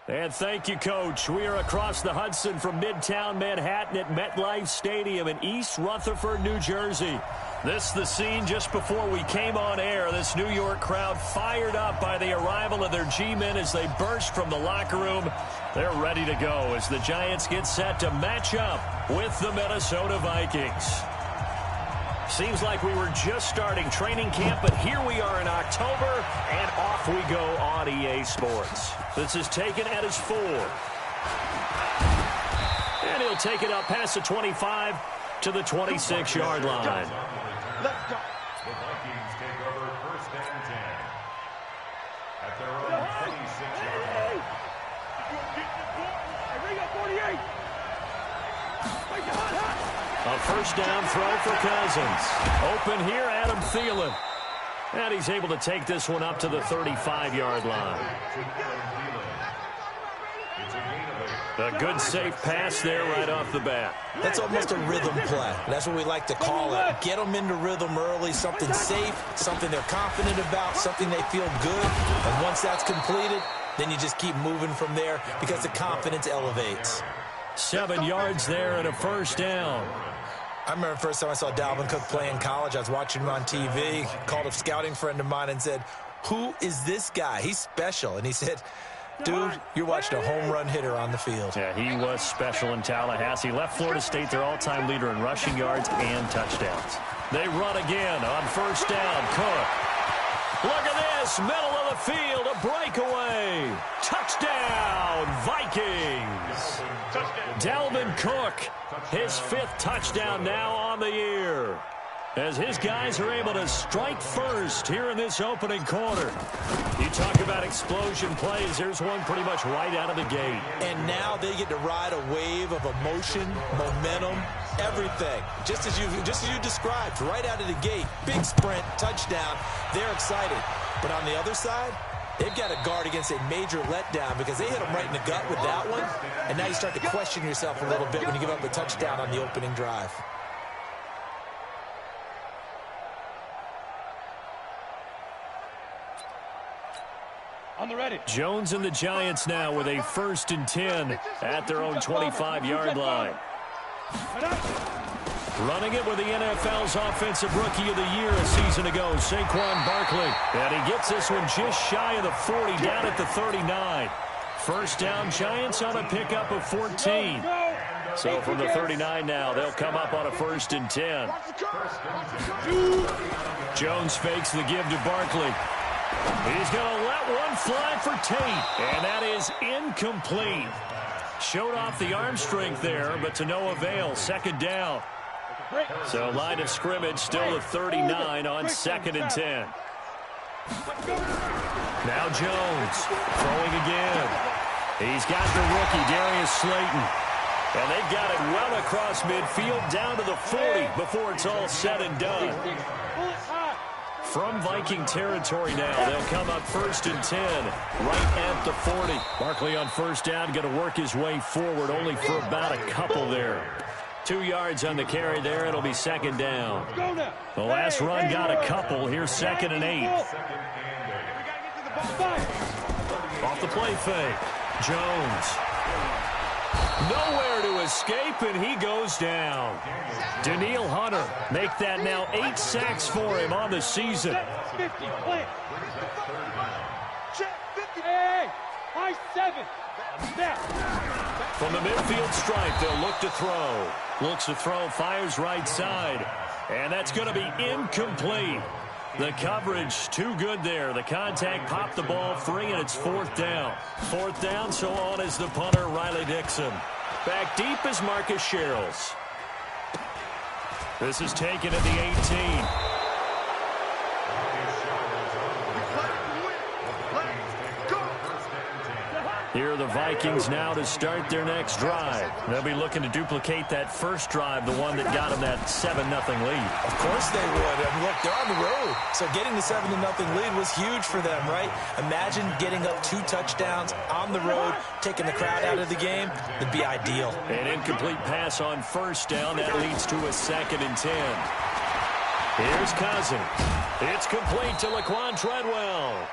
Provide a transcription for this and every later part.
And thank you, Coach. We are across the Hudson from Midtown Manhattan at MetLife Stadium in East Rutherford, New Jersey. This is the scene just before we came on air. This New York crowd fired up by the arrival of their G-men as they burst from the locker room. They're ready to go as the Giants get set to match up with the Minnesota Vikings. Seems like we were just starting training camp, but here we are in October, and off we go on EA Sports. This is taken at his 4. And he'll take it up past the 25 to the 26-yard line. Let's go. The Vikings take over first and 10 at their own 26-yard line. A first down throw for Cousins. Open here, Adam Thielen. And he's able to take this one up to the 35-yard line. A good safe pass there right off the bat. That's almost a rhythm play. That's what we like to call it. Get them into rhythm early, something safe, something they're confident about, something they feel good. And once that's completed, then you just keep moving from there because the confidence elevates. 7 yards there and a first down. I remember the first time I saw Dalvin Cook play in college. I was watching him on TV, called a scouting friend of mine and said, "Who is this guy? He's special." And he said, "Dude, you're watching a home run hitter on the field." Yeah, he was special in Tallahassee. Left Florida State their all-time leader in rushing yards and touchdowns. They run again on first down. Cook. Look at this. Middle of the field. A breakaway. Touchdown, Vikings. Dalvin Cook, his 5th touchdown now on the year, as his guys are able to strike first here in this opening quarter. You talk about explosion plays. There's one pretty much right out of the gate. And now they get to ride a wave of emotion, momentum, everything. Just as you described, right out of the gate. Big sprint, touchdown. They're excited. But on the other side, they've got to guard against a major letdown because they hit them right in the gut with that one. And now you start to question yourself a little bit when you give up a touchdown on the opening drive. On the ready. Jones and the Giants now with a 1st and 10 at their own 25-yard line. Running it with the NFL's Offensive Rookie of the Year a season ago, Saquon Barkley. And he gets this one just shy of the 40, down at the 39. First down, Giants on a pickup of 14. So from the 39 now, they'll come up on a 1st and 10. Jones fakes the give to Barkley. He's going to let one fly for Tate, and that is incomplete. Showed off the arm strength there, but to no avail. 2nd down. So line of scrimmage still at 39 on 2nd and 10. Now Jones throwing again. He's got the rookie, Darius Slayton. And they've got it well across midfield down to the 40 before it's all said and done. From Viking territory now, they'll come up 1st and 10 right at the 40. Barkley on first down, going to work his way forward only for about a couple there. 2 yards on the carry there. It'll be 2nd down. The last run got a couple. Here's 2nd and 8. Off the play fake. Jones. Nowhere to escape, and he goes down. Daniil Hunter make that now 8 sacks for him on the season. From the midfield stripe, they'll look to throw. Looks to throw, fires right side. And that's going to be incomplete. The coverage too good there. The contact popped the ball free, and it's 4th down. 4th down, so on is the punter, Riley Dixon. Back deep is Marcus Sherrills. This is taken at the 18. Here are the Vikings now to start their next drive. They'll be looking to duplicate that first drive, the one that got them that 7-0 lead. Of course they would. I mean, look, they're on the road. So getting the 7-0 lead was huge for them, right? Imagine getting up 2 touchdowns on the road, taking the crowd out of the game. It'd be ideal. An incomplete pass on first down. That leads to a 2nd and 10. Here's Cousins. It's complete to Laquan Treadwell.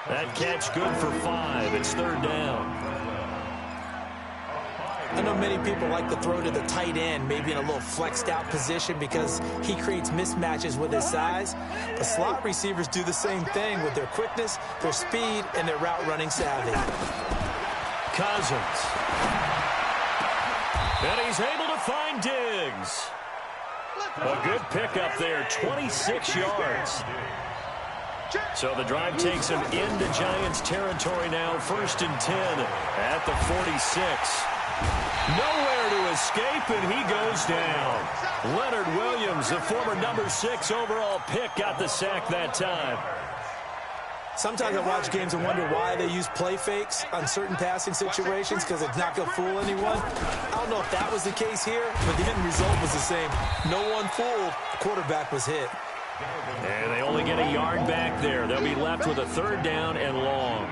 That catch good for 5. It's 3rd down. I know many people like to throw to the tight end, maybe in a little flexed out position because he creates mismatches with his size. But slot receivers do the same thing with their quickness, their speed, and their route running savvy. Cousins. And he's able to find Diggs. A good pickup there, 26 yards. So the drive takes him into Giants territory now, 1st and 10 at the 46. Nowhere to escape, and he goes down. Leonard Williams, the former number 6 overall pick, got the sack that time. Sometimes I watch games and wonder why they use play fakes on certain passing situations because it's not going to fool anyone. I don't know if that was the case here, but the end result was the same. No one fooled. The quarterback was hit. And they only get a yard back there. They'll be left with a 3rd down and long.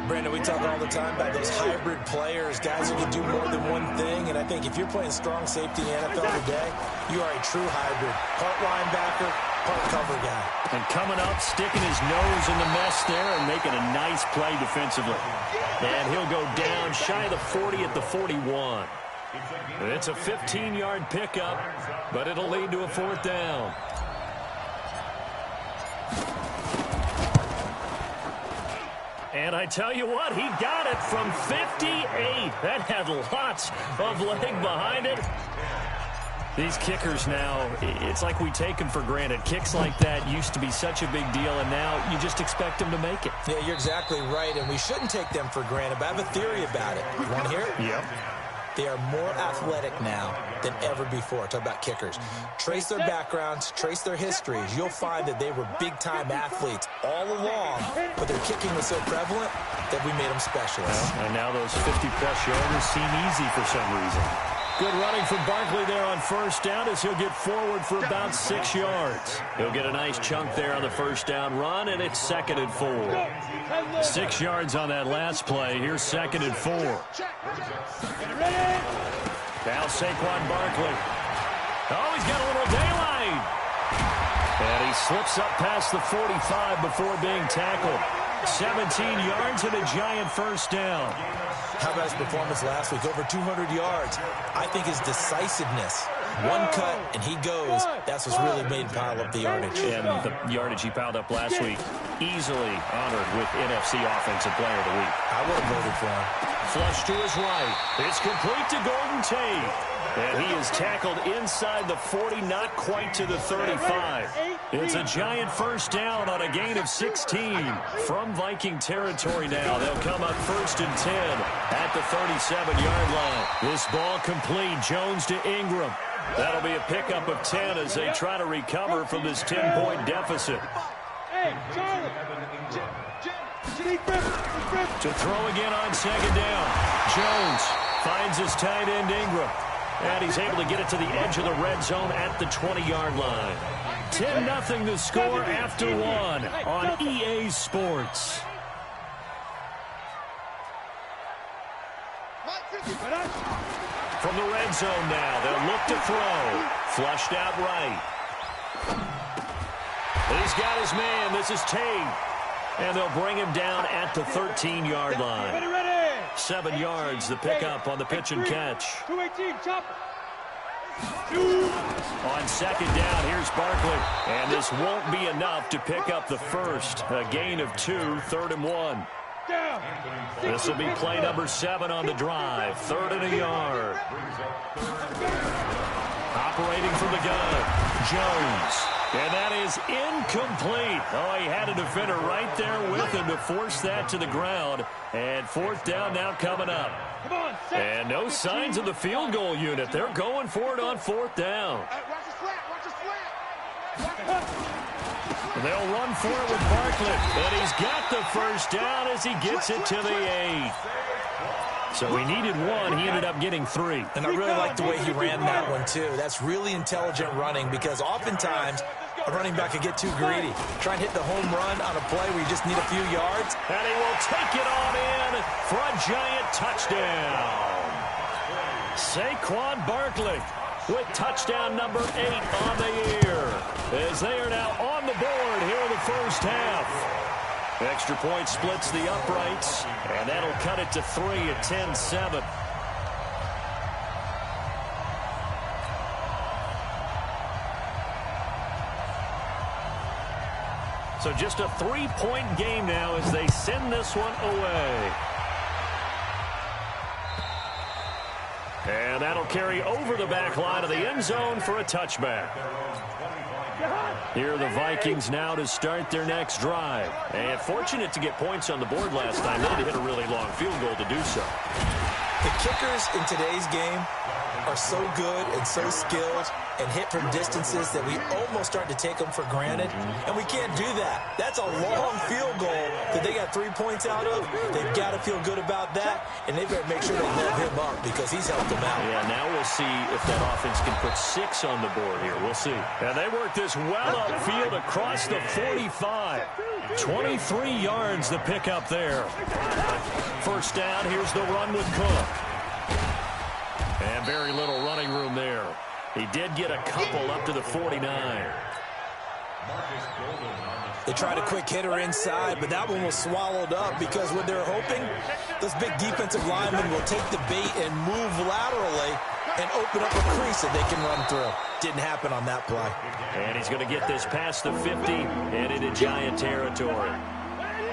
Brandon, we talk all the time about those hybrid players, guys who can do more than one thing. And I think if you're playing strong safety in the NFL today, you are a true hybrid. Part linebacker, part cover guy. And coming up, sticking his nose in the mess there and making a nice play defensively. And he'll go down shy of the 40 at the 41. It's a 15-yard pickup, but it'll lead to a 4th down. And I tell you what, he got it from 58. That had lots of leg behind it. These kickers now, it's like we take them for granted. Kicks like that used to be such a big deal, and now you just expect them to make it. Yeah, you're exactly right, and we shouldn't take them for granted, but I have a theory about it. You want to hear it? Yep. They are more athletic now than ever before. Talk about kickers. Trace their backgrounds, trace their histories. You'll find that they were big-time athletes all along, but their kicking was so prevalent that we made them specialists. Well, and now those 50-plus yarders seem easy for some reason. Good running from Barkley there on 1st down as he'll get forward for about 6 yards. He'll get a nice chunk there on the 1st down run, and it's 2nd and 4. 6 yards on that last play. Here's 2nd and 4. Now Saquon Barkley. Oh, he's got a little daylight. And he slips up past the 45 before being tackled. 17 yards and a Giant 1st down. How about his performance last week? Over 200 yards. I think his decisiveness. One cut, and he goes. That's what's really made him pile up the yardage. And the yardage he piled up last week, easily honored with NFC Offensive Player of the Week. I would have voted for him. Flush to his right. It's complete to Golden Tate. And he is tackled inside the 40, not quite to the 35. It's a Giant 1st down on a gain of 16 from Viking territory now. They'll come up 1st and 10 at the 37-yard line. This ball complete. Jones to Ingram. That'll be a pickup of 10 as they try to recover from this 10-point deficit. To throw again on 2nd down. Jones finds his tight end Ingram. And he's able to get it to the edge of the red zone at the 20-yard line. 10-0 the score after 1 on EA Sports. From the red zone now, they'll look to throw. Flushed out right. He's got his man. This is Tate. And they'll bring him down at the 13-yard line. 7 yards, the pickup on the pitch and catch. On 2nd down, here's Barkley. And this won't be enough to pick up the first. A gain of 2, 3rd and 1. This will be play number 7 on the drive. 3rd and a yard. Operating from the gun, Jones. And that is incomplete. Oh, he had a defender right there with him to force that to the ground. And 4th down now coming up. And no signs of the field goal unit. They're going for it on 4th down. They'll run for it with Barkley. And he's got the 1st down as he gets it to the 8. So he needed 1. He ended up getting 3. And I really like the way he ran that one, too. That's really intelligent running because oftentimes a running back could get too greedy. Try and hit the home run on a play where you just need a few yards. And he will take it on in for a Giant touchdown. Saquon Barkley with touchdown number 8 on the year as they are now on the board here in the 1st half. Extra point splits the uprights, and that'll cut it to 3 at 10-7. So just a 3-point game now as they send this one away. And that'll carry over the back line of the end zone for a touchback. Here are the Vikings now to start their next drive. And fortunate to get points on the board last time. They had to hit a really long field goal to do so. The kickers in today's game are so good and so skilled and hit from distances that we almost start to take them for granted, and we can't do that. That's a long field goal that they got 3 points out of. They've got to feel good about that, and they better make sure they load him up because he's helped them out. Yeah, now we'll see if that offense can put 6 on the board here. We'll see. And they work this well upfield across the 45. 23 yards the pick up there. First down, here's the run with Cook. And very little running room there. He did get a couple up to the 49. They tried a quick hitter inside, but that one was swallowed up because what they're hoping, those big defensive linemen will take the bait and move laterally and open up a crease that they can run through. Didn't happen on that play. And he's going to get this past the 50 and into Giant territory.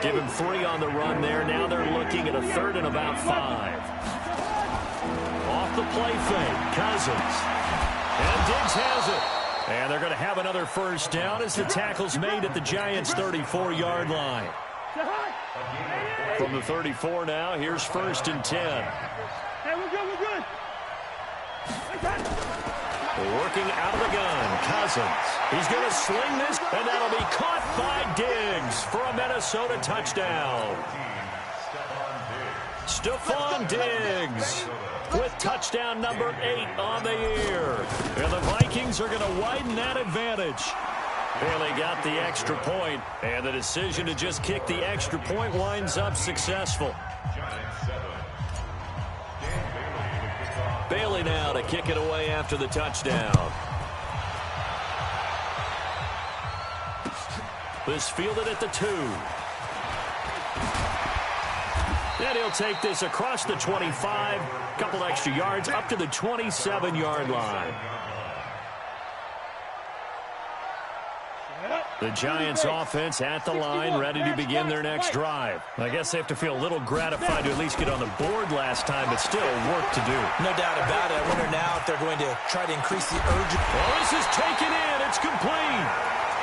Give him 3 on the run there. Now they're looking at a 3rd and about 5. Off the play fake, Cousins. And Diggs has it. And they're going to have another first down as the tackle's made at the Giants' 34-yard line. From the 34 now, here's 1st and 10. Hey, we're good. Working out of the gun, Cousins. He's going to sling this, and that'll be caught by Diggs for a Minnesota touchdown. Stephon Diggs with touchdown number 8 on the year. And the Vikings are going to widen that advantage. Bailey got the extra point, and the decision to just kick the extra point winds up successful. Bailey now to kick it away after the touchdown. This fielded at the 2. And he'll take this across the 25, couple extra yards up to the 27-yard line. The Giants offense at the line, ready to begin their next drive. I guess they have to feel a little gratified to at least get on the board last time, but still work to do. No doubt about it. I wonder now if they're going to try to increase the urgency. Oh, this is taken in. It's complete.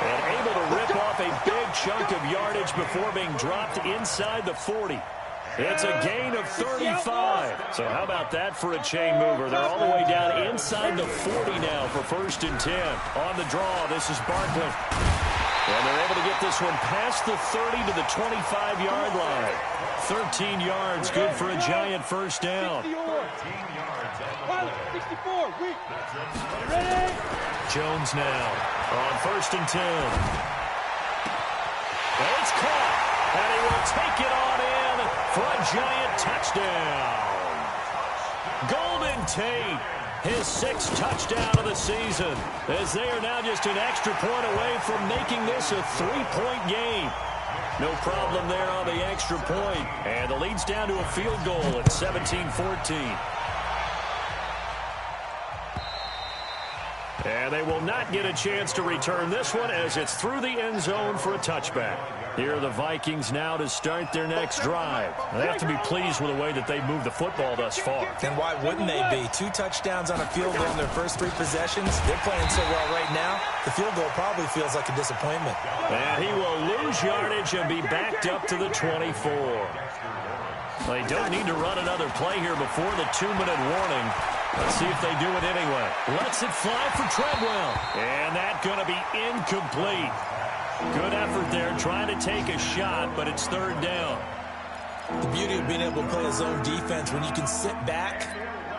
And able to rip off a big chunk of yardage before being dropped inside the 40. It's a gain of 35. So how about that for a chain mover? They're all the way down inside the 40 now for 1st and 10. On the draw, this is Barkley. And they're able to get this one past the 30 to the 25-yard line. 13 yards, good for a Giant first down. 64. Ready? Jones now on 1st and 10. And it's caught. And he will take it on in for a Giant touchdown. Golden Tate, his 6th touchdown of the season, as they are now just an extra point away from making this a 3-point game. No problem there on the extra point, and the lead's down to a field goal at 17-14. And they will not get a chance to return this one as it's through the end zone for a touchback. Here are the Vikings now to start their next drive. They have to be pleased with the way that they've moved the football thus far. And why wouldn't they be? 2 touchdowns on a field goal in their first 3 possessions. They're playing so well right now, the field goal probably feels like a disappointment. And he will lose yardage and be backed up to the 24. They don't need to run another play here before the 2-minute warning. Let's see if they do it anyway. Lets it fly for Treadwell. And that's going to be incomplete. Good effort there, trying to take a shot, but it's 3rd down. The beauty of being able to play a zone defense when you can sit back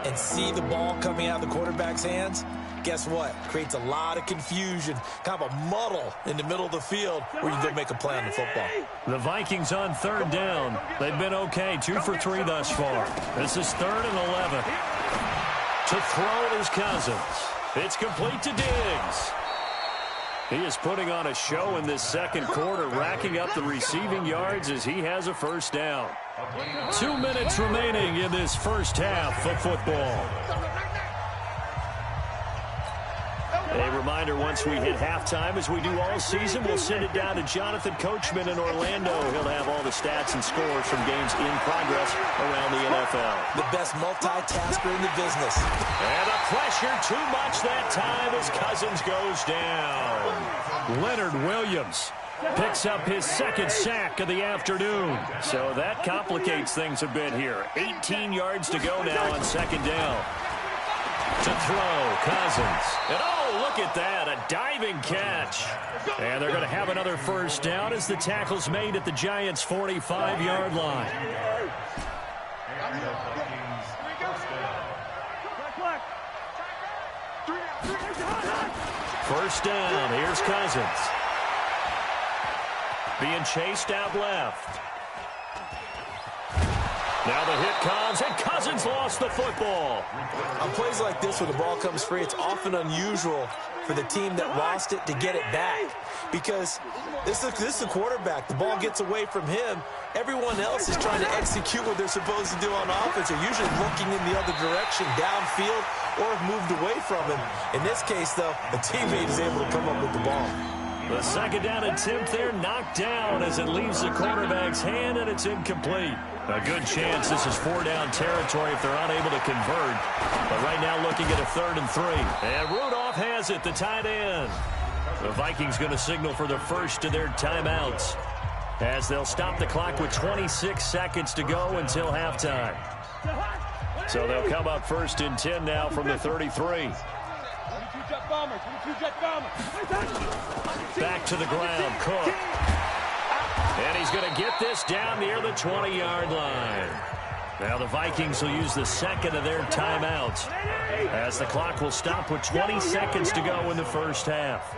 and see the ball coming out of the quarterback's hands, guess what? Creates a lot of confusion, kind of a muddle in the middle of the field where you can go make a play on the football. The Vikings on 3rd down. They've been okay, 2 for 3 thus far. This is 3rd and 11. To throw is Cousins. It's complete to Diggs. He is putting on a show in this second quarter, racking up the receiving yards as he has a first down. 2 minutes remaining in this first half of football. A reminder, once we hit halftime, as we do all season, we'll send it down to Jonathan Coachman in Orlando. He'll have all the stats and scores from games in progress around the NFL. The best multitasker in the business. And the pressure too much that time as Cousins goes down. Leonard Williams picks up his second sack of the afternoon. So that complicates things a bit here. 18 yards to go now on second down. To throw, Cousins. And oh, look at that, a diving catch. And they're going to have another first down as the tackle's made at the Giants' 45-yard line. First down, here's Cousins. Being chased out left. Now the hit comes, and Cousins lost the football. On plays like this where the ball comes free, it's often unusual for the team that lost it to get it back. Because this is a quarterback. The ball gets away from him. Everyone else is trying to execute what they're supposed to do on offense. They're usually looking in the other direction, downfield, or have moved away from him. In this case, though, a teammate is able to come up with the ball. The second down attempt there knocked down as it leaves the quarterback's hand, and it's incomplete. A good chance this is 4-down territory if they're unable to convert. But right now looking at a 3rd and 3. And Rudolph has it, the tight end. The Vikings going to signal for the first of their timeouts as they'll stop the clock with 26 seconds to go until halftime. So they'll come up 1st and 10 now from the 33. Back to the ground, Cook. And he's going to get this down near the 20-yard line. Now the Vikings will use the second of their timeouts as the clock will stop with 20 seconds to go in the first half.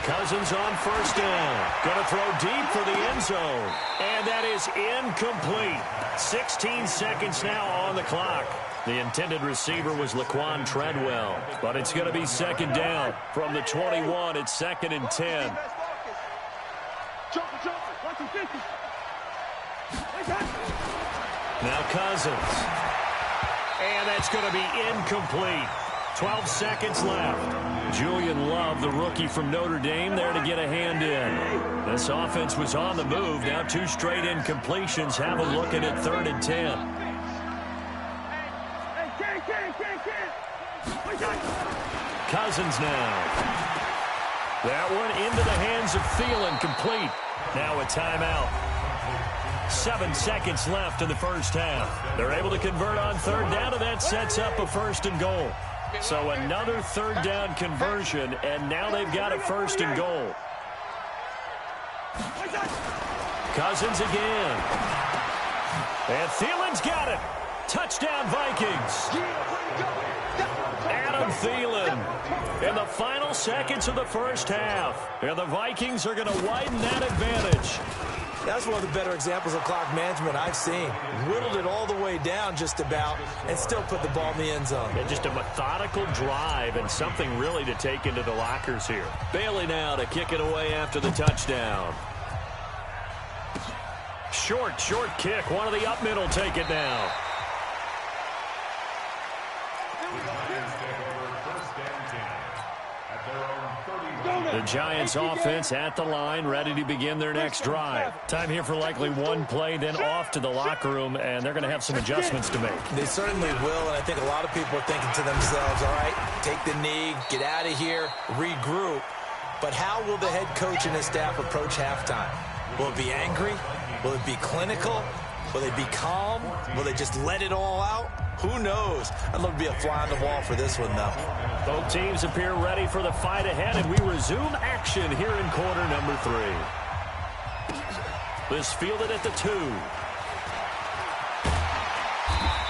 Cousins on first down. Going to throw deep for the end zone. And that is incomplete. 16 seconds now on the clock. The intended receiver was Laquan Treadwell. But it's going to be second down from the 21. It's 2nd and 10. Now Cousins. And that's going to be incomplete. 12 seconds left. Julian Love, the rookie from Notre Dame, there to get a hand in. This offense was on the move. Now 2 straight incompletions. Have a look at it, 3rd and 10. Cousins now. That one into the hands of Thielen, complete. Now a timeout. 7 seconds left in the first half. They're able to convert on 3rd down, and that sets up a 1st and goal. So another 3rd down conversion, and now they've got a 1st and goal. Cousins again. And Thielen's got it. Touchdown, Vikings. Adam Thielen in the final seconds of the first half. And the Vikings are going to widen that advantage. That's one of the better examples of clock management I've seen. Whittled it all the way down just about and still put the ball in the end zone. And just a methodical drive and something really to take into the lockers here. Bailey now to kick it away after the touchdown. Short kick. One of the up middle take it now. The Giants offense at the line, ready to begin their next drive. Time here for likely one play, then off to the locker room, and they're going to have some adjustments to make. They certainly will, and I think a lot of people are thinking to themselves, all right, take the knee, get out of here, regroup. But how will the head coach and his staff approach halftime? Will it be angry? Will it be clinical? Will they be calm? Will they just let it all out? Who knows? I'd love to be a fly on the wall for this one, though. Both teams appear ready for the fight ahead, and we resume action here in quarter number 3. This fielded at the 2.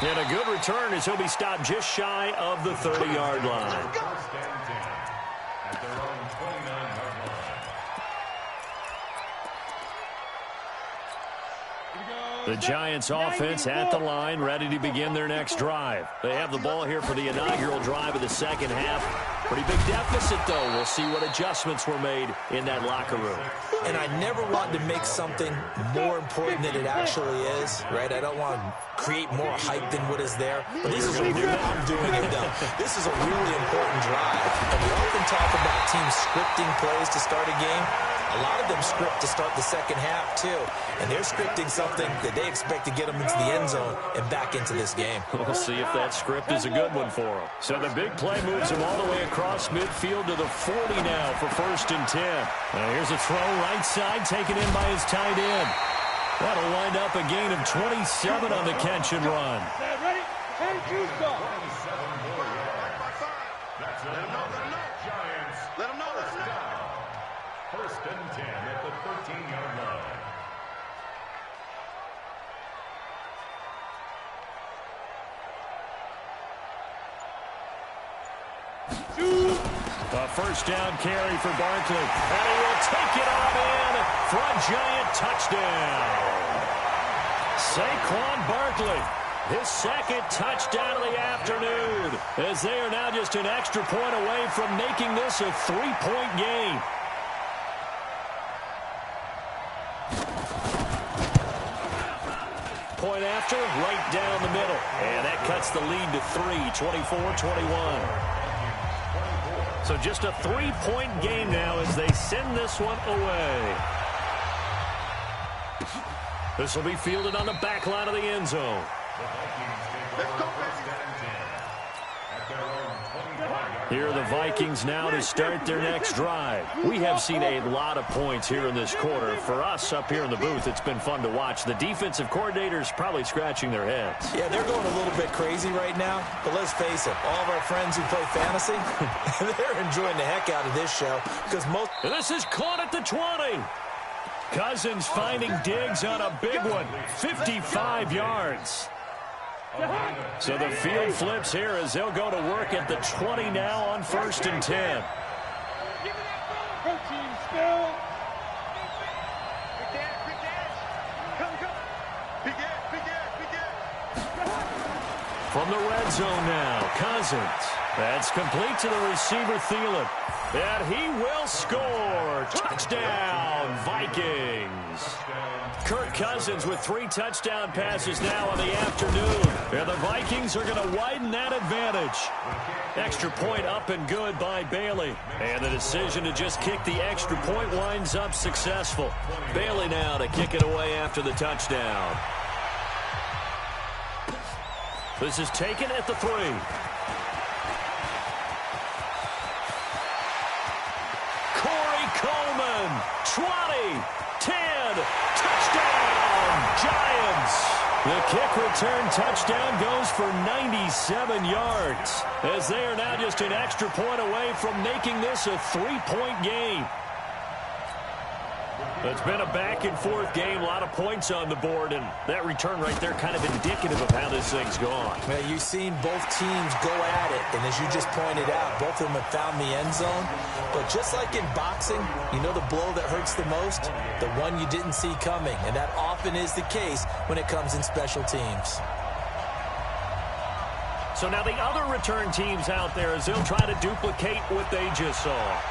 And a good return as he'll be stopped just shy of the 30-yard line. The Giants offense at the line, ready to begin their next drive. They have the ball here for the inaugural drive of the second half. Pretty big deficit, though. We'll see what adjustments were made in that locker room. And I never want to make something more important than it actually is, right? I don't want to create more hype than what is there. But this is a really, I'm doing it now. This is a really important drive. And we often talk about teams scripting plays to start a game. A lot of them script to start the second half, too. And they're scripting something that they expect to get them into the end zone and back into this game. We'll see if that script is a good one for them. So the big play moves them all the way across midfield to the 40 now for 1st and 10. Here's a throw right side taken in by his tight end. That'll wind up a gain of 27 on the catch and run. Ready? And juice ball. That's it. Giants. Let them know. 1st and 10 at the 13-yard line. A 1st down carry for Barkley. And he will take it on in for a Giant touchdown. Saquon Barkley, his 2nd touchdown of the afternoon, as they are now just an extra point away from making this a 3-point game. Point after, right down the middle. And that cuts the lead to 3, 24-21. So just a 3-point game now as they send this one away. This will be fielded on the back line of the end zone. Here are the Vikings now to start their next drive. We have seen a lot of points here in this quarter. For us up here in the booth, it's been fun to watch. The defensive coordinators probably scratching their heads. Yeah, they're going a little bit crazy right now. But let's face it, all of our friends who play fantasy, they're enjoying the heck out of this show. Because most... And this is caught at the 20. Cousins finding Diggs on a big one. 55 yards. So the field flips here as they'll go to work at the 20 now on 1st and 10. From the red zone now, Cousins. That's complete to the receiver, Thielen. And he will score. Touchdown, Vikings. Kirk Cousins with 3 touchdown passes now on the afternoon. And the Vikings are going to widen that advantage. Extra point up and good by Bailey. And the decision to just kick the extra point winds up successful. Bailey now to kick it away after the touchdown. This is taken at the 3. Coleman, 20, 10, touchdown, Giants. The kick return touchdown goes for 97 yards, as they are now just an extra point away from making this a 3-point game. It's been a back-and-forth game, a lot of points on the board, and that return right there kind of indicative of how this thing's gone. Well, you've seen both teams go at it, and as you just pointed out, both of them have found the end zone. But just like in boxing, you know the blow that hurts the most? The one you didn't see coming, and that often is the case when it comes in special teams. So now the other return teams out there as they'll try to duplicate what they just saw.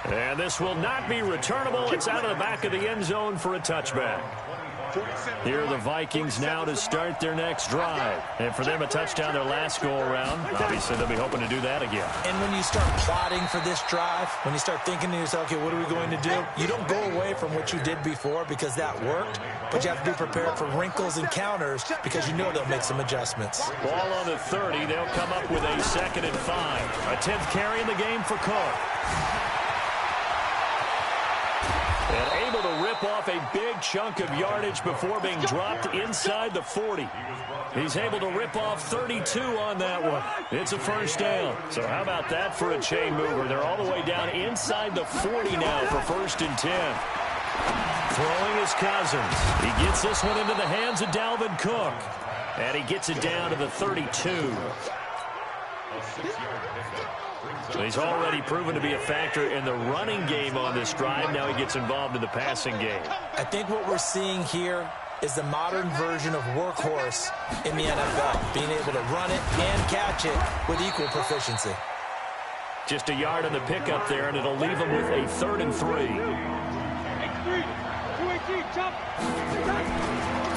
And this will not be returnable. It's out of the back of the end zone for a touchback. Here are the Vikings now to start their next drive. And for them, a touchdown their last go-around. Obviously, they'll be hoping to do that again. And when you start plotting for this drive, when you start thinking to yourself, okay, what are we going to do? You don't go away from what you did before because that worked, but you have to be prepared for wrinkles and counters because you know they'll make some adjustments. Ball on the 30. They'll come up with a 2nd and 5. A 10th carry in the game for Cook. And able to rip off a big chunk of yardage before being dropped inside the 40. He's able to rip off 32 on that one. It's a 1st down. So how about that for a chain mover? They're all the way down inside the 40 now for 1st and 10. Throwing is Cousins. He gets this one into the hands of Dalvin Cook. And he gets it down to the 32. A 6-yard pickup. He's already proven to be a factor in the running game on this drive. Now he gets involved in the passing game. I think what we're seeing here is the modern version of workhorse in the NFL, being able to run it and catch it with equal proficiency. Just a yard on the pickup there, and it'll leave him with a 3rd and 3.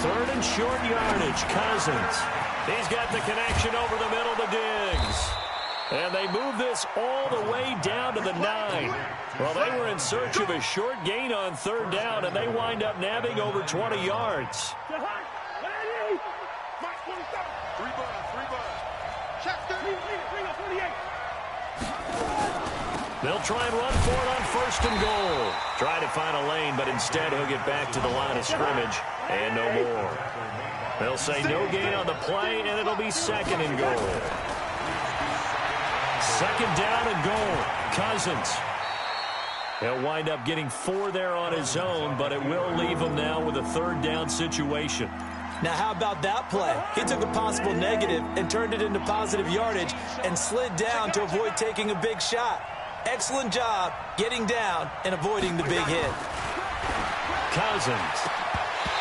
3rd and short yardage. Cousins. He's got the connection over the middle to Diggs. And they move this all the way down to the 9. Well, they were in search of a short gain on 3rd down, and they wind up nabbing over 20 yards. They'll try and run for it on 1st and goal. Try to find a lane, but instead he'll get back to the line of scrimmage and no more. They'll say no gain on the play, and it'll be 2nd and goal. 2nd down and goal. Cousins. He'll wind up getting 4 there on his own, but it will leave him now with a 3rd down situation. Now, how about that play? He took a possible negative and turned it into positive yardage and slid down to avoid taking a big shot. Excellent job getting down and avoiding the big hit. Cousins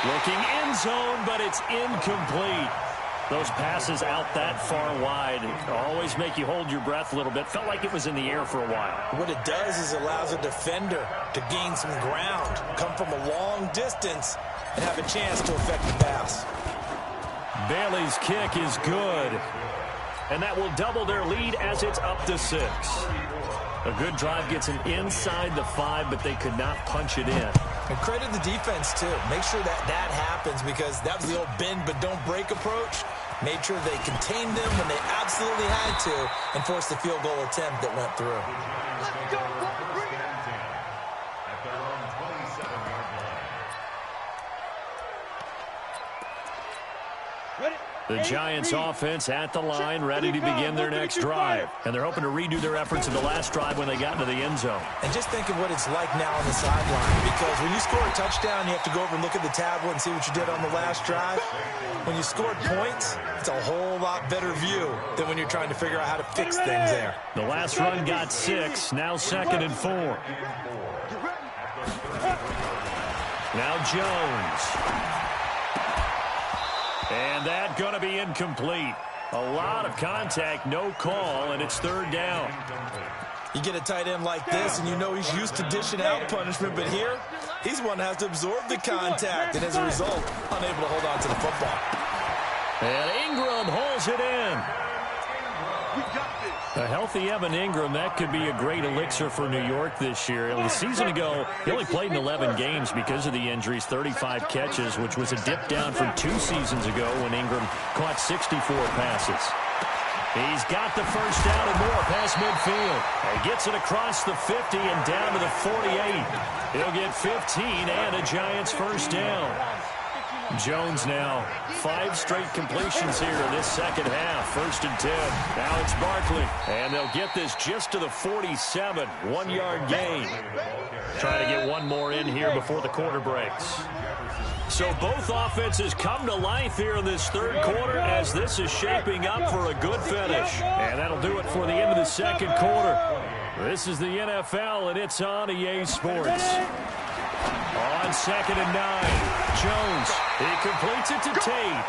looking end zone, but it's incomplete. Those passes out that far wide always make you hold your breath a little bit. Felt like it was in the air for a while. What it does is allows a defender to gain some ground, come from a long distance, and have a chance to affect the pass. Bailey's kick is good, and that will double their lead as it's up to 6. A good drive gets them inside the 5, but they could not punch it in. And credit the defense, too. Make sure that happens, because that was the old bend but don't break approach. Made sure they contained them when they absolutely had to and forced the field goal attempt that went through. Let's go. At their own 27-yard line. Ready? The Giants offense at the line, ready to begin their next drive. And they're hoping to redo their efforts in the last drive when they got into the end zone. And just think of what it's like now on the sideline, because when you score a touchdown, you have to go over and look at the tablet and see what you did on the last drive. When you scored points, it's a whole lot better view than when you're trying to figure out how to fix things there. The last run got 6, now 2nd and 4. Now Jones. And that going to be incomplete. A lot of contact, no call, and it's 3rd down. You get a tight end like this, and you know he's used to dishing out punishment, but here, he's one that has to absorb the contact, and as a result, unable to hold on to the football. And Ingram holds it in. A healthy Evan Ingram, that could be a great elixir for New York this year. A season ago, he only played in 11 games because of the injuries, 35 catches, which was a dip down from 2 seasons ago when Ingram caught 64 passes. He's got the 1st down and more past midfield. He gets it across the 50 and down to the 48. He'll get 15 and a Giants 1st down. Jones now 5 straight completions here in this 2nd half. 1st and 10. Now it's Barkley. And they'll get this just to the 47. 1-yard gain. Trying to get one more in here before the quarter breaks. So both offenses come to life here in this 3rd quarter as this is shaping up for a good finish. And that'll do it for the end of the 2nd quarter. This is the NFL, and it's on EA Sports. On 2nd and 9. Jones, he completes it to Tate.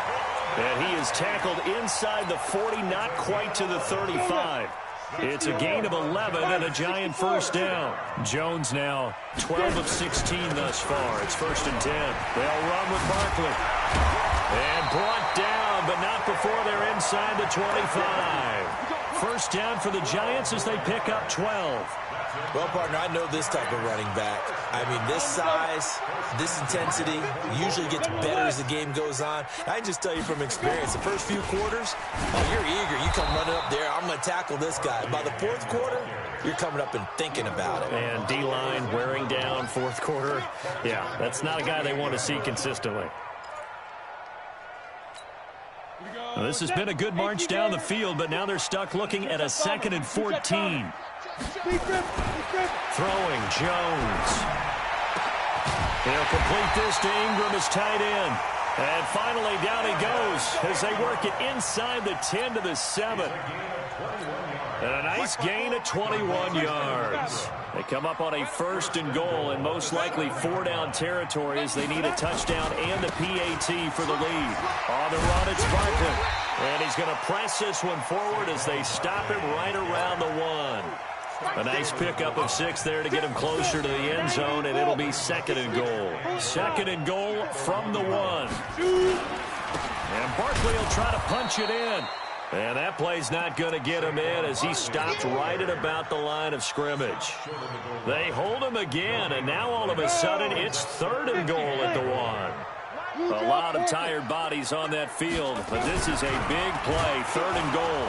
And he is tackled inside the 40, not quite to the 35. It's a gain of 11 and a Giant 1st down. Jones now 12 of 16 thus far. It's 1st and 10. They'll run with Barkley. And brought down, but not before they're inside the 25. 1st down for the Giants as they pick up 12. Well, partner, I know this type of running back. I mean, this size, this intensity usually gets better as the game goes on. I just tell you from experience, the first few quarters, oh, you're eager. You come running up there, I'm going to tackle this guy. By the 4th quarter, you're coming up and thinking about it. And D-line wearing down 4th quarter. Yeah, that's not a guy they want to see consistently. Well, this has been a good march down the field, but now they're stuck looking at a 2nd and 14. Throwing Jones. They'll complete this to Ingram as tight end. And finally, down he goes as they work it inside the 10 to the 7. And a nice gain of 21 yards. They come up on a 1st and goal and most likely 4-down territory as they need a touchdown and the PAT for the lead. On the run, it's Barkley. And he's going to press this one forward as they stop him right around the 1. A nice pickup of 6 there to get him closer to the end zone, and it'll be 2nd and goal. 2nd and goal from the 1. And Barkley will try to punch it in. And that play's not going to get him in as he stopped right at about the line of scrimmage. They hold him again, and now all of a sudden it's 3rd and goal at the 1. A lot of tired bodies on that field, but this is a big play, 3rd and goal.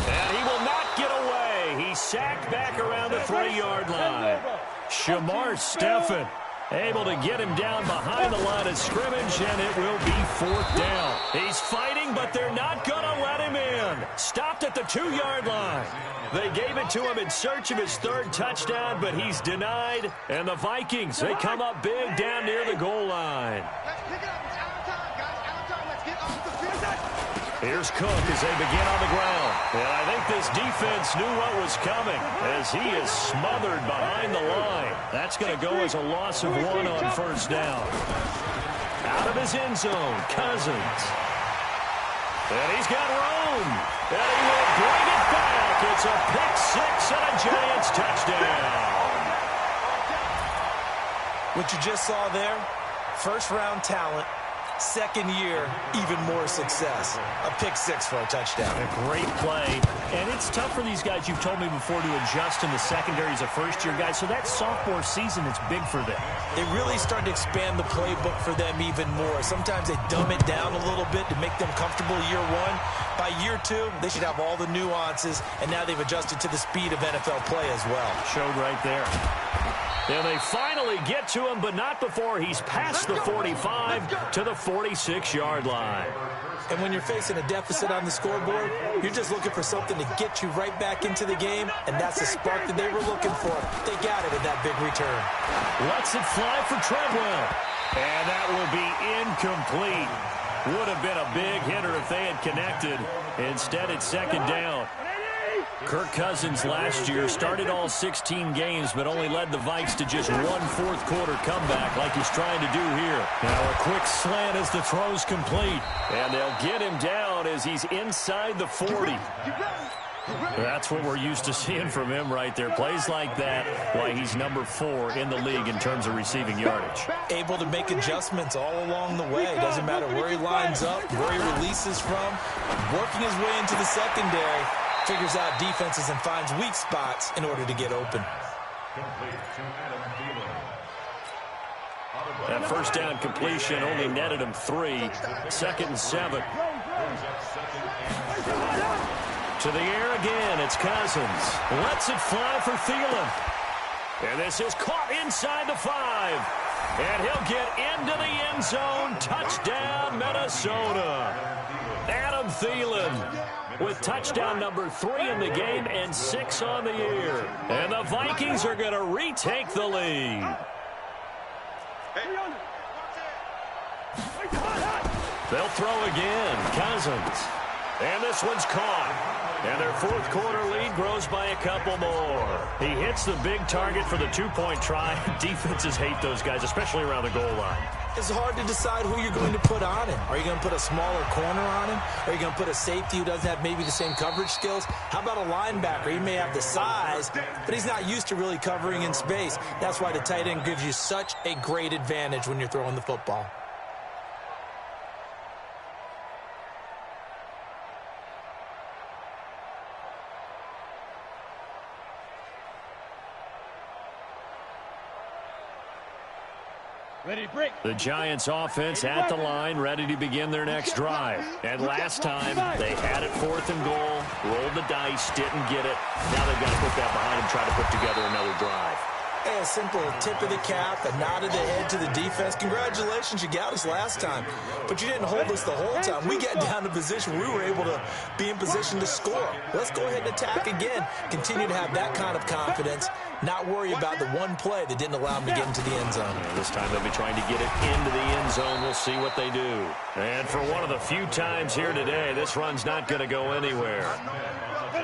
And he will not get away. He's sacked back around the 3-yard line. Shamar Stephen able to get him down behind the line of scrimmage, and it will be 4th down. He's fighting, but they're not going to let him in. Stopped at the 2-yard line. They gave it to him in search of his 3rd touchdown, but he's denied. And the Vikings, they come up big down near the goal line. Here's Cook as they begin on the ground. And I think this defense knew what was coming as he is smothered behind the line. That's going to go as a loss of 1 on 1st down. Out of his end zone, Cousins. And he's got room. And he will bring it back. It's a pick-6 and a Giants touchdown. What you just saw there, 1st-round talent. 2nd year, even more success. A pick-6 for a touchdown. A great play. And it's tough for these guys, you've told me before, to adjust in the secondary as a first-year guy. So that sophomore season is big for them. They really started to expand the playbook for them even more. Sometimes they dumb it down a little bit to make them comfortable year 1. By year 2, they should have all the nuances, and now they've adjusted to the speed of NFL play as well. Showed right there. And they finally get to him, but not before he's past the 45 to the 46-yard line. And when you're facing a deficit on the scoreboard, you're just looking for something to get you right back into the game, and that's the spark that they were looking for. They got it with that big return. Lets it fly for Treadwell. And that will be incomplete. Would have been a big hitter if they had connected. Instead, it's 2nd down. Kirk Cousins last year started all 16 games, but only led the Vikes to just 1 4th-quarter comeback like he's trying to do here. Now a quick slant as the throw's complete. And they'll get him down as he's inside the 40. That's what we're used to seeing from him right there. Plays like that, why he's number 4 in the league in terms of receiving yardage. Able to make adjustments all along the way. Doesn't matter where he lines up, where he releases from. Working his way into the secondary. Figures out defenses and finds weak spots in order to get open. That 1st down completion only netted him 3. 2nd and 7. To the air again, it's Cousins. Lets it fly for Thielen. And this is caught inside the 5. And he'll get into the end zone. Touchdown, Minnesota. Adam Thielen with touchdown number 3 in the game and 6 on the year. And the Vikings are going to retake the lead. They'll throw again. Cousins. And this one's caught. And their 4th-quarter lead grows by a couple more. He hits the big target for the 2-point try. Defenses hate those guys, especially around the goal line. It's hard to decide who you're going to put on him. Are you going to put a smaller corner on him? Are you going to put a safety who doesn't have maybe the same coverage skills? How about a linebacker? He may have the size, but he's not used to really covering in space. That's why the tight end gives you such a great advantage when you're throwing the football. Ready to break. The Giants offense at the line, ready to begin their next drive. And last time, they had it 4th and goal, rolled the dice, didn't get it. Now they've got to put that behind them, try to put together another drive. Hey, a simple tip of the cap, a nod of the head to the defense. Congratulations, you got us last time, but you didn't hold us the whole time. We got down to position where we were able to be in position to score. Let's go ahead and attack again. Continue to have that kind of confidence, not worry about the one play that didn't allow them to get into the end zone. This time they'll be trying to get it into the end zone. We'll see what they do. And for one of the few times here today, this run's not going to go anywhere.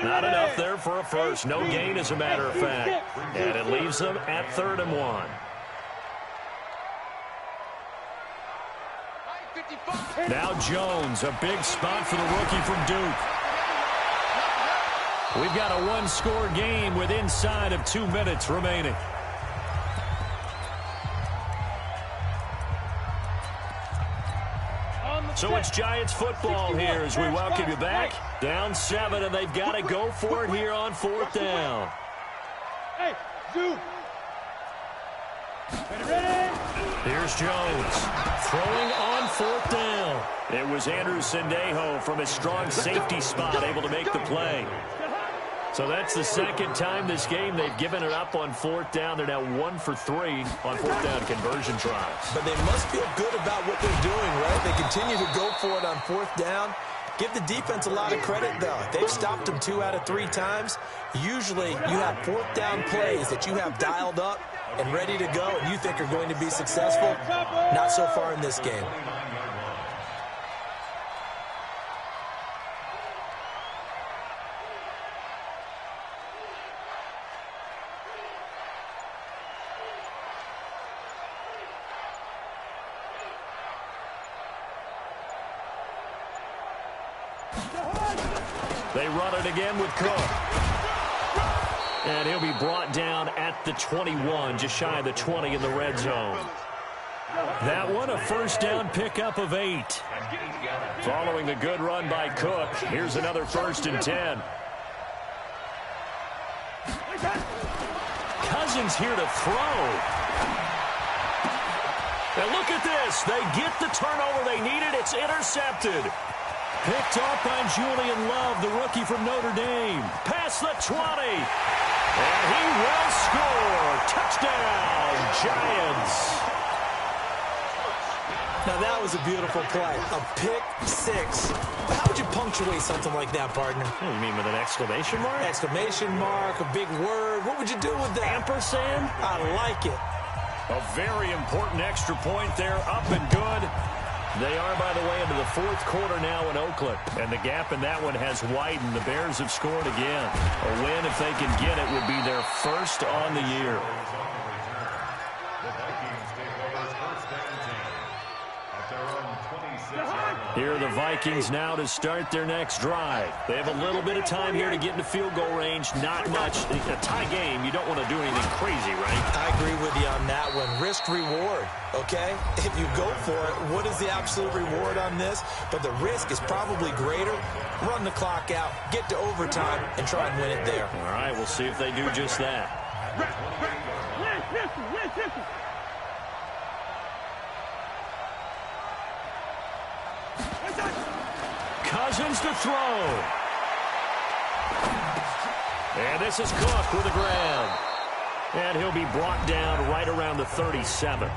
Not enough there for a first. No gain, as a matter of fact. And it leaves them at 3rd and 1. Now Jones, a big spot for the rookie from Duke. We've got a one-score game with inside of 2 minutes remaining. So it's Giants football here as we welcome you back. Down 7, and they've got to go for it here on 4th down. Hey, Zoo. Ready? Here's Jones throwing on 4th down. It was Andrew Sendejo from his strong safety spot able to make the play. So that's the second time this game they've given it up on 4th down. They're now 1 for 3 on 4th down conversion tries. But they must feel good about what they're doing, right? They continue to go for it on 4th down. Give the defense a lot of credit, though. They've stopped them 2 out of 3 times. Usually you have 4th down plays that you have dialed up and ready to go and you think are going to be successful. Not so far in this game. They run it again with Cook. And he'll be brought down at the 21, just shy of the 20 in the red zone. That one, a first down pickup of 8. Following the good run by Cook, here's another 1st and 10. Cousins here to throw. And look at this. They get the turnover they needed. It's intercepted. Picked off by Julian Love, the rookie from Notre Dame. Past the 20. And he will score. Touchdown, Giants. Now, that was a beautiful play. A pick 6. But how would you punctuate something like that, partner? What do you mean, with an exclamation mark? Exclamation mark, a big word. What would you do with that? Ampersand? I like it. A very important extra point there, up and good. They are, by the way, into the 4th quarter now in Oakland. And the gap in that one has widened. The Bears have scored again. A win, if they can get it, would be their first on the year. Here are the Vikings now to start their next drive. They have a little bit of time here to get into field goal range. Not much. A tie game, you don't want to do anything crazy, right? I agree with you on that one. Risk-reward, okay? If you go for it, what is the absolute reward on this? But the risk is probably greater. Run the clock out, get to overtime, and try and win it there. All right, we'll see if they do just that. Cousins to throw. And this is Cook with the grab. And he'll be brought down right around the 37.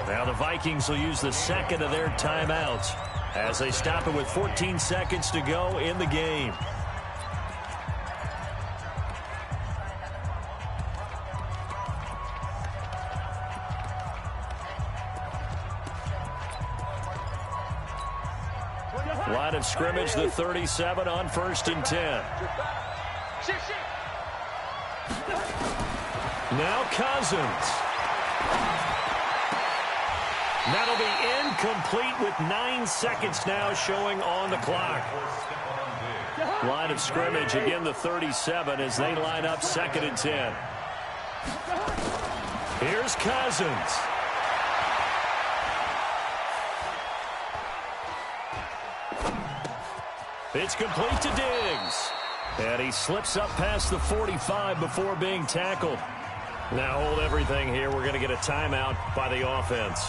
Now the Vikings will use the second of their timeouts as they stop it with 14 seconds to go in the game. Line of scrimmage, the 37 on 1st and 10. Now Cousins. That'll be incomplete with 9 seconds now showing on the clock. Line of scrimmage, again the 37 as they line up 2nd and 10. Here's Cousins. It's complete to Diggs. And he slips up past the 45 before being tackled. Now hold everything here. We're going to get a timeout by the offense.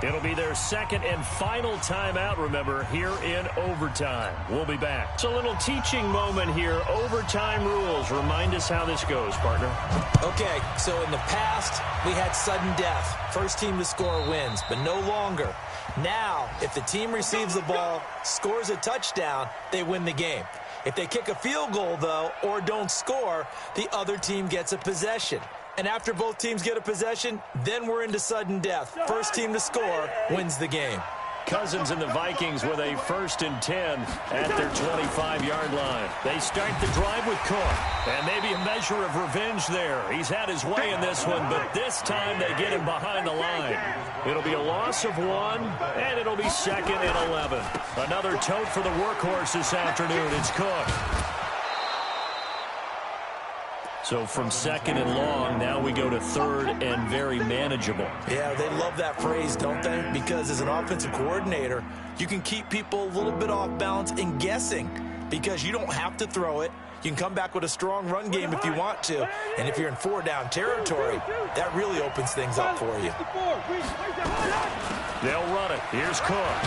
It'll be their second and final timeout, remember, here in overtime. We'll be back. It's a little teaching moment here. Overtime rules. Remind us how this goes, partner. Okay, so in the past, we had sudden death. First team to score wins, but no longer. Now, if the team receives the ball, scores a touchdown, they win the game. If they kick a field goal, though, or don't score, the other team gets a possession. And after both teams get a possession, then we're into sudden death. First team to score wins the game. Cousins and the Vikings with a 1st and 10 at their 25-yard line. They start the drive with Cook. And maybe a measure of revenge there. He's had his way in this one, but this time they get him behind the line. It'll be a loss of 1, and it'll be 2nd and 11. Another tote for the workhorse this afternoon. It's Cook. So from 2nd and long, now we go to 3rd and very manageable. Yeah, they love that phrase, don't they? Because as an offensive coordinator, you can keep people a little bit off balance and guessing because you don't have to throw it. You can come back with a strong run game if you want to. And if you're in 4-down territory, that really opens things up for you. They'll run it. Here's Cook.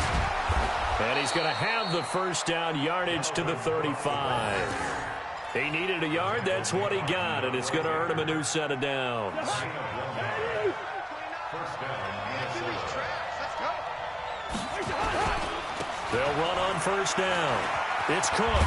And he's going to have the 1st down yardage to the 35. He needed a yard. That's what he got, and it's going to earn him a new set of downs. They'll run on 1st down. It's Cook.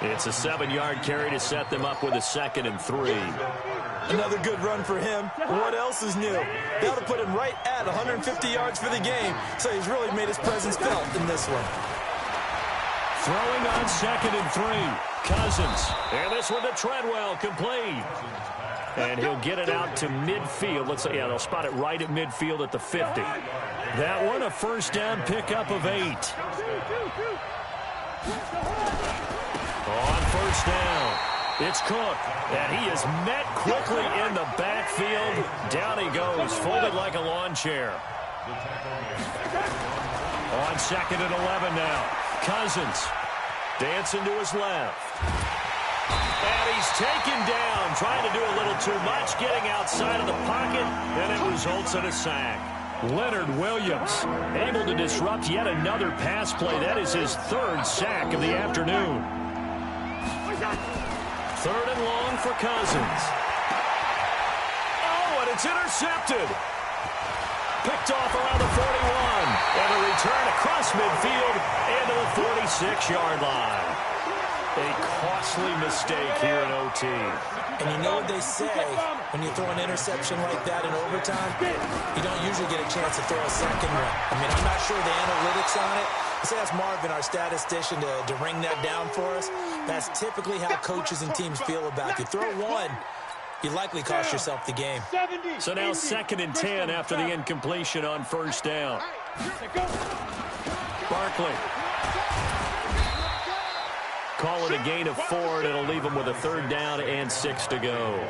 It's a 7-yard carry to set them up with a 2nd and 3. Another good run for him. What else is new? That'll put him right at 150 yards for the game, so he's really made his presence felt in this one. Throwing on 2nd and 3. Cousins. And this one to Treadwell, complete. And he'll get it out to midfield. Let's say, yeah, they'll spot it right at midfield at the 50. That one, a 1st down pickup of 8. On 1st down, it's Cook. And he is met quickly in the backfield. Down he goes, folded like a lawn chair. On 2nd and 11 now. Cousins dancing to his left. And he's taken down, trying to do a little too much, getting outside of the pocket, and it results in a sack. Leonard Williams able to disrupt yet another pass play. That is his 3rd sack of the afternoon. 3rd and long for Cousins. Oh, and it's intercepted. Picked off around the 41, and a return across midfield and to the 46-yard line. A costly mistake here in OT. And you know what they say, when you throw an interception like that in overtime, you don't usually get a chance to throw a second one. I mean, I'm not sure the analytics on it. Let's ask Marvin, our statistician, to ring that down for us. That's typically how coaches and teams feel about you. Throw one, you likely cost yourself the game. So now 2nd and 10 after the incompletion on 1st down. Barkley. Call it a gain of 4, and it'll leave him with a 3rd down and 6 to go.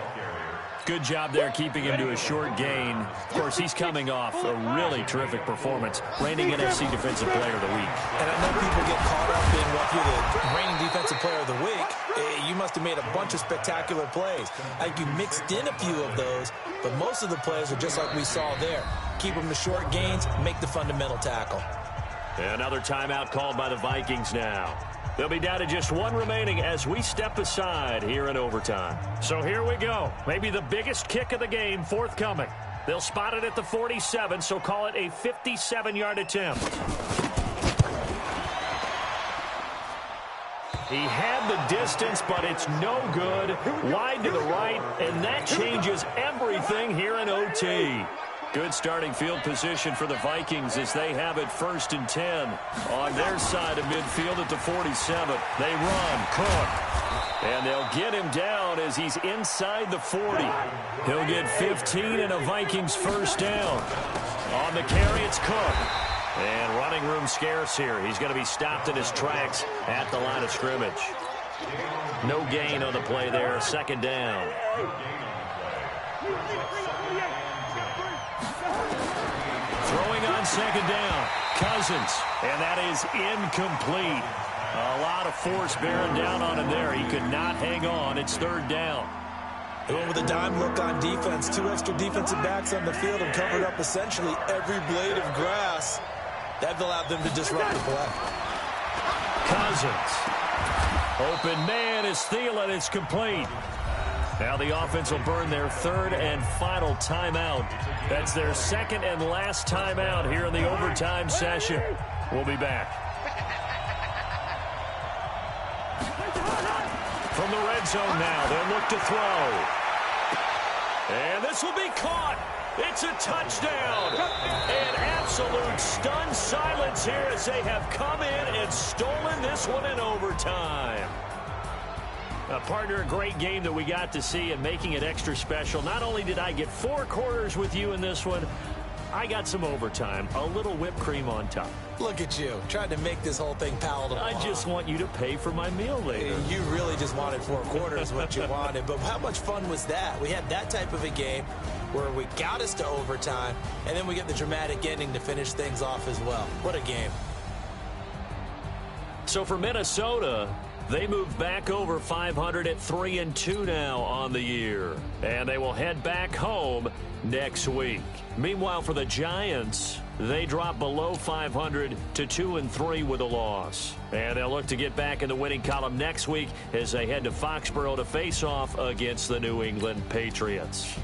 Good job there keeping him to a short gain. Of course, he's coming off a really terrific performance, reigning NFC Defensive Player of the Week. And I know people get caught up in what you're the reigning Defensive Player of the Week. You must have made a bunch of spectacular plays. I think you mixed in a few of those, but most of the plays are just like we saw there. Keep them to short gains, make the fundamental tackle. Another timeout called by the Vikings now. They'll be down to just 1 remaining as we step aside here in overtime. So here we go. Maybe the biggest kick of the game forthcoming. They'll spot it at the 47, so call it a 57-yard attempt. He had the distance, but it's no good. Wide to the right, and that changes everything here in OT. Good starting field position for the Vikings as they have it 1st and 10 on their side of midfield at the 47. They run, Cook, and they'll get him down as he's inside the 40. He'll get 15 and a Vikings 1st down. On the carry, it's Cook. And running room scarce here. He's going to be stopped in his tracks at the line of scrimmage. No gain on the play there, 2nd down. Throwing on 2nd down, Cousins, and that is incomplete. A lot of force bearing down on him there. He could not hang on. It's 3rd down. They went with a dime look on defense. 2 extra defensive backs on the field and covered up essentially every blade of grass. That allowed them to disrupt the play. Cousins. Open man is Thielen. It's complete. Now the offense will burn their 3rd and final timeout. That's their 2nd and last timeout here in the overtime session. We'll be back. From the red zone now, they'll look to throw. And this will be caught. It's a touchdown. An absolute stunned silence here as they have come in and stolen this one in overtime. Partner, a great game that we got to see and making it extra special. Not only did I get 4 quarters with you in this one, I got some overtime, a little whipped cream on top. Look at you, trying to make this whole thing palatable. I just want you to pay for my meal later. You really just wanted 4 quarters what you wanted, but how much fun was that? We had that type of a game where we got us to overtime, and then we get the dramatic ending to finish things off as well. What a game. So for Minnesota, they move back over 500 at 3-2 now on the year. And they will head back home next week. Meanwhile, for the Giants, they drop below 500 to 2-3 with a loss. And they'll look to get back in the winning column next week as they head to Foxborough to face off against the New England Patriots.